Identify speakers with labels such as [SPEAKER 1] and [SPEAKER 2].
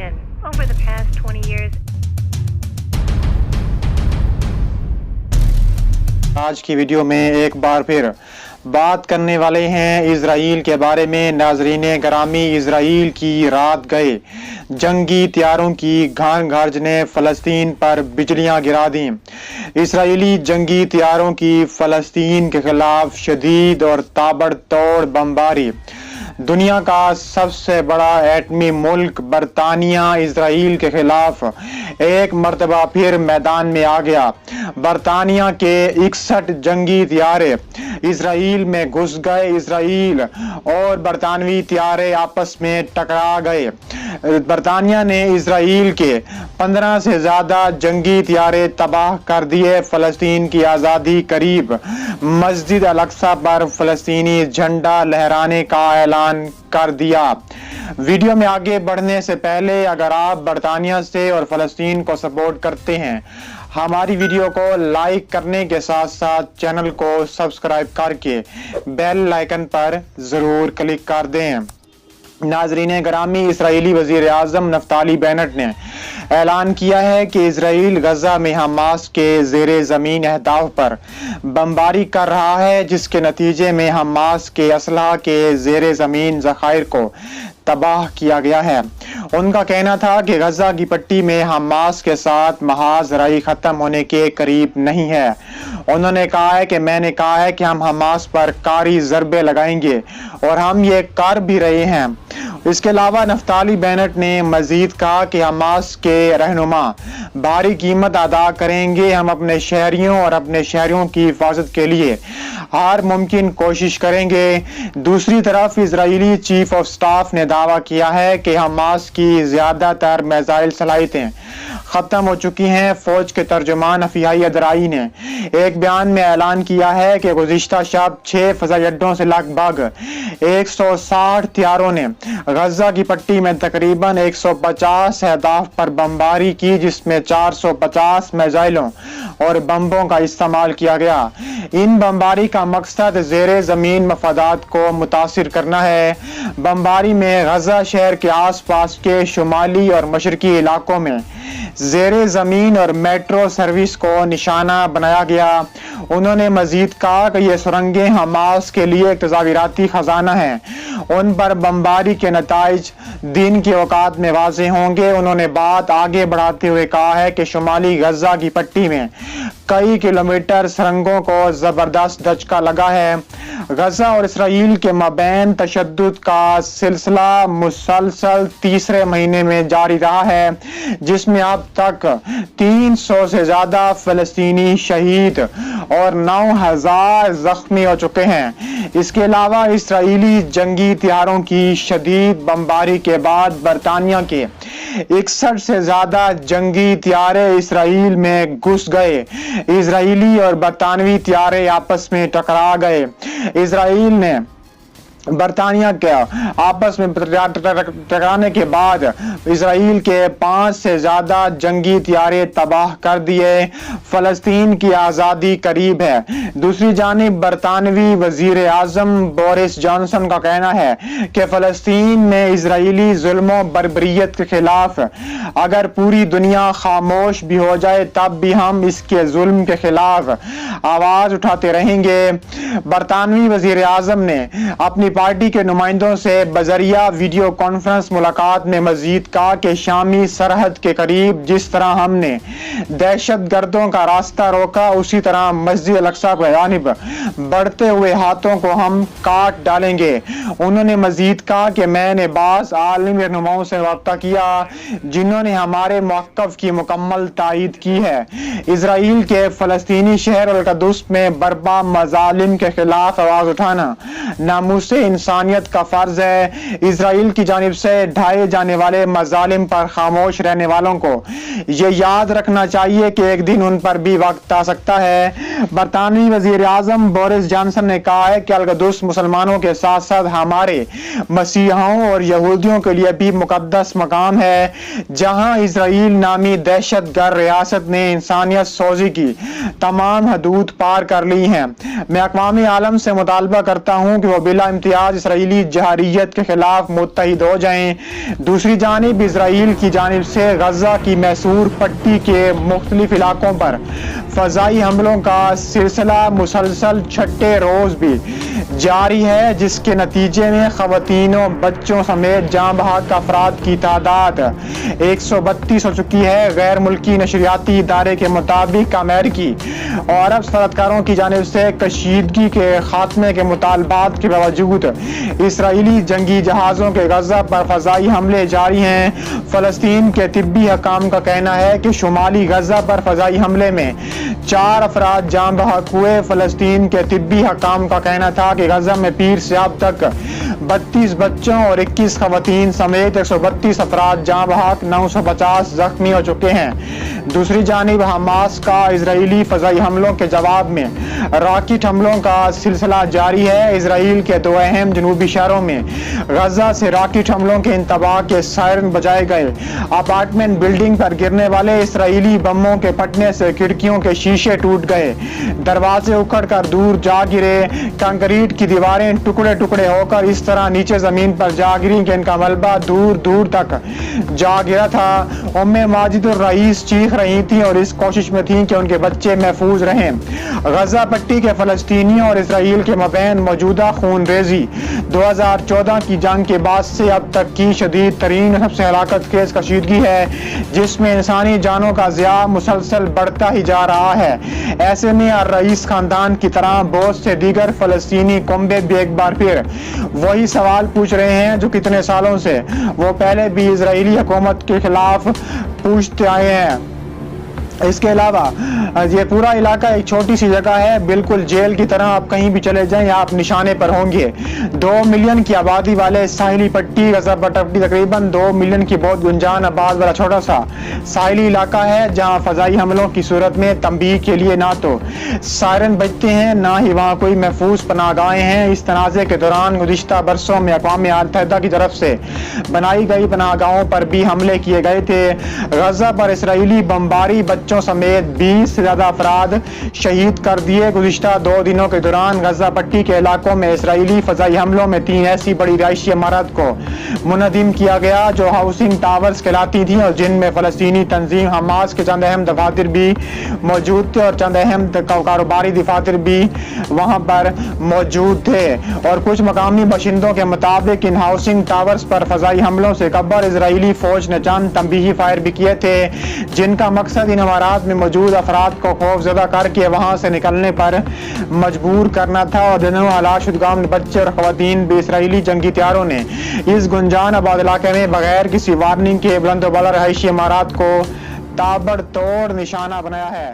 [SPEAKER 1] Attention. Over the past 20 years.
[SPEAKER 2] آج کی video میں ایک بار پھر بات کرنے والے ہیں اسرائیل کے بارے میں۔ ناظرین گرامی، اسرائیل کی رات گئے جنگی طیاروں کی گھرج نے فلسطین پر بجلیاں گرا دیں۔ اسرائیلی جنگی طیاروں کی فلسطین کے خلاف شدید اور تابڑ توڑ بمباری۔ دنیا کا سب سے بڑا ایٹمی ملک برطانیہ اسرائیل کے خلاف ایک مرتبہ پھر میدان میں آ گیا۔ برطانیہ کے 61 جنگی طیارے اسرائیل میں گھس گئے۔ اسرائیل اور برطانوی طیارے آپس میں ٹکرا گئے۔ برطانیہ نے اسرائیل کے 15 سے زیادہ جنگی طیارے تباہ کر دیے۔ فلسطین کی آزادی قریب۔ مسجد الاقصی پر فلسطینی جھنڈا لہرانے کا اعلان کر دیا۔ ویڈیو میں آگے بڑھنے سے پہلے اگر آپ برطانیہ سے اور فلسطین کو سپورٹ کرتے ہیں، ہماری ویڈیو کو لائک کرنے کے ساتھ ساتھ چینل کو سبسکرائب کر کے بیل آئیکن پر ضرور کلک کر دیں۔ ناظرین گرامی، اسرائیلی وزیر اعظم نفتالی بینٹ نے اعلان کیا ہے کہ اسرائیل غزہ میں حماس کے زیر زمین اہداف پر بمباری کر رہا ہے، جس کے نتیجے میں حماس کے اسلحہ کے زیر زمین ذخائر کو تباہ کیا گیا ہے۔ ان کا کہنا تھا کہ غزہ کی پٹی میں حماس کے ساتھ محاذ رائی ختم ہونے کے قریب نہیں ہے۔ انہوں نے کہا ہے کہ میں نے کہا ہے کہ ہم حماس پر کاری ضربے لگائیں گے اور ہم یہ کر بھی رہے ہیں۔ اس کے علاوہ نفتالی بینٹ نے مزید کہا کہ حماس کے رہنما بھاری قیمت ادا کریں گے۔ ہم اپنے شہریوں اور اپنے شہریوں کی حفاظت کے لیے ہر ممکن کوشش کریں گے۔ دوسری طرف اسرائیلی چیف آف سٹاف نے دعویٰ کیا ہے کہ حماس کی زیادہ تر میزائل صلاحیتیں ختم ہو چکی ہیں۔ فوج کے ترجمان افیائی ادرائی نے ایک بیان میں اعلان کیا ہے کہ گزشتہ شب 6 فضائی اڈوں سے لگ بھگ 160 طیاروں نے غزہ کی پٹی میں تقریباً 150 اہداف پر بمباری کی، جس میں 450 میزائلوں اور بمبوں کا استعمال کیا گیا۔ ان بمباری کا مقصد زیر زمین مفادات کو متاثر کرنا ہے۔ بمباری میں غزہ شہر کے آس پاس کے شمالی اور مشرقی علاقوں میں زیر زمین اور میٹرو سروس کو نشانہ بنایا گیا۔ انہوں نے مزید کہا کہ یہ سرنگیں حماس کے لیے ایک تصویراتی خزانہ ہیں۔ ان پر بمباری کے نتائج دن کے اوقات میں واضح ہوں گے۔ انہوں نے بات آگے بڑھاتے ہوئے کہا ہے کہ شمالی غزہ کی پٹی میں کئی کلومیٹر سرنگوں کو زبردست دھچکا لگا ہے۔ غزہ اور اسرائیل کے مابین تشدد کا سلسلہ مسلسل تیسرے مہینے میں جاری رہا ہے، جس میں اب تک 300 سے زیادہ فلسطینی شہید اور 9000 زخمی ہو چکے ہیں۔ اس کے علاوہ اسرائیلی جنگی طیاروں کی شدید بمباری کے بعد برطانیہ کے 61 سے زیادہ جنگی طیارے اسرائیل میں گھس گئے۔ اسرائیلی اور برطانوی طیارے آپس میں ٹکرا گئے۔ اسرائیل نے برطانیہ کے آپس میں ٹکرانے کے بعد اسرائیل کے 5 سے زیادہ جنگی طیارے تباہ کر دیے۔ فلسطین کی آزادی قریب ہے۔ دوسری جانب برطانوی وزیر اعظم بورس جانسن کا کہنا ہے کہ فلسطین میں اسرائیلی ظلم و بربریت کے خلاف اگر پوری دنیا خاموش بھی ہو جائے تب بھی ہم اس کے ظلم کے خلاف آواز اٹھاتے رہیں گے۔ برطانوی وزیر اعظم نے اپنی پارٹی کے نمائندوں سے بذریعہ ویڈیو کانفرنس ملاقات میں مزید کہا کہ شامی سرحد کے قریب جس طرح ہم نے دہشت گردوں کا راستہ روکا، اسی طرح مسجد الاقصی کی جانب بڑھتے ہوئے ہاتھوں کو ہم کاٹ ڈالیں گے۔ انہوں نے مزید کہا کہ میں نے بعض عالمی رہنماؤں سے رابطہ کیا جنہوں نے ہمارے موقف کی مکمل تائید کی ہے۔ اسرائیل کے فلسطینی شہر القدس میں برپا مظالم کے خلاف آواز اٹھانا ناموس انسانیت کا فرض ہے۔ اسرائیل کی جانب سے ڈھائے جانے والے مظالم پر خاموش رہنے والوں کو یہ یاد رکھنا چاہیے کہ ایک دن ان پر بھی وقت آ سکتا ہے۔ برطانوی وزیر اعظم بورس جانسن نے کہا ہے کہ القدس مسلمانوں کے ساتھ ساتھ ہمارے مسیحیوں اور یہودیوں کے لیے بھی مقدس مقام ہے، جہاں اسرائیل نامی دہشت گرد ریاست نے انسانیت سوزی کی تمام حدود پار کر لی ہیں۔ میں اقوام عالم سے مطالبہ کرتا ہوں کہ وہ بلا امتیاز آج اسرائیلی جہریت کے خلاف متحد ہو جائیں۔ دوسری جانب اسرائیل کی جانب سے غزہ کی محصور پٹی کے مختلف علاقوں پر فضائی حملوں کا سلسلہ مسلسل چھٹے روز بھی جاری ہے، جس کے نتیجے میں خواتینوں، بچوں سمیت جاں بحق افراد کی تعداد 132 ہو چکی ہے۔ غیر ملکی نشریاتی ادارے کے مطابق امریکی اور عرب سفارتکاروں کی جانب سے کشیدگی کے خاتمے کے مطالبات کے باوجود اسرائیلی جنگی جہازوں کے غزہ پر فضائی حملے جاری ہیں۔ فلسطین کے طبی حکام کا کہنا ہے کہ شمالی غزہ پر فضائی حملے میں 4 افراد جاں بحق ہوئے۔ فلسطین کے طبی حکام کا کہنا تھا کہ غزہ میں پیر سے اب تک 32 بچوں اور 21 خواتین سمیت 132 افراد جاں بحق، 950 زخمی ہو چکے ہیں۔ دوسری جانب حماس کا اسرائیلی فضائی حملوں کے جواب میں راکٹ حملوں کا سلسلہ جاری ہے۔ اسرائیل کے 2 اہم جنوبی شہروں میں غزہ سے راکٹ حملوں کے انتباہ کے سائرن بجائے گئے۔ اپارٹمنٹ بلڈنگ پر گرنے والے اسرائیلی بموں کے پھٹنے سے کھڑکیوں کے شیشے ٹوٹ گئے، دروازے اکھڑ کر دور جا گرے، کنکریٹ کی دیواریں ٹکڑے ٹکڑے ہو کر اس طرح نیچے زمین پر جا گری کہ ان کا ملبہ دور دور تک جا گرا تھا۔ ام ماجد الرئیس چیخ رہی تھیں اور اس کوشش میں تھیں کہ ان کے بچے محفوظ رہیں۔ غزہ پٹی کے فلسطینیوں اور اسرائیل کے مابین موجودہ خون ریزی 2014 کی جنگ کے بعد سے اب تک کی شدید ترین سب سے ہلاکت خیز کشیدگی ہے، جس میں انسانی جانوں کا ضیاع مسلسل بڑھتا ہی جا رہا ہے۔ ایسے میں الرئیس خاندان کی طرح بہت سے دیگر فلسطینی کنبے بھی ایک بار پھر وہی سوال پوچھ رہے ہیں جو کتنے سالوں سے وہ پہلے بھی اسرائیلی حکومت کے خلاف پوچھتے آئے ہیں۔ اس کے علاوہ یہ پورا علاقہ ایک چھوٹی سی جگہ ہے، بالکل جیل کی طرح۔ آپ کہیں بھی چلے جائیں آپ نشانے پر ہوں گے۔ 2 ملین کی آبادی والے ساحلی پٹی غزہ پٹی تقریباً 2 ملین کی بہت گنجان آباد والا چھوٹا سا ساحلی علاقہ ہے، جہاں فضائی حملوں کی صورت میں تنبیہ کے لیے نہ تو سائرن بجتے ہیں، نہ ہی وہاں کوئی محفوظ پناہ گاہیں ہیں۔ اس تنازع کے دوران گزشتہ برسوں میں اقوام متحدہ کی طرف سے بنائی گئی پناہ گاہوں پر بھی حملے کیے گئے تھے۔ غزہ پر اسرائیلی بمباری بچوں سمیت 20 سے زیادہ افراد شہید کر دیے۔ گزشتہ 2 دنوں کے دوران غزہ پٹی کے علاقوں میں اسرائیلی فضائی حملوں میں 3 ایسی بڑی رہائشی عمارات کو منہدم کیا گیا جو ہاؤسنگ ٹاورز کہلاتی تھیں، اور جن میں فلسطینی تنظیم حماس کے چند اہم دفاتر بھی موجود تھے اور چند اہم کاروباری دفاتر بھی وہاں پر موجود تھے۔ اور کچھ مقامی باشندوں کے مطابق ان ہاؤسنگ ٹاورز پر فضائی حملوں سے قبل اسرائیلی فوج نے چند تنبیہی فائر بھی کیے تھے، جن کا مقصد ان عمارات میں موجود افراد کو خوف زدہ کر کے وہاں سے نکلنے پر مجبور کرنا تھا۔ اور دونوں ہلاک شدگان بچے اور خواتین بھی اسرائیلی جنگی طیاروں نے اس گنجان آباد علاقے میں بغیر کسی وارننگ کے بلند و بالا رہائشی عمارات کو تابڑ توڑ نشانہ بنایا ہے۔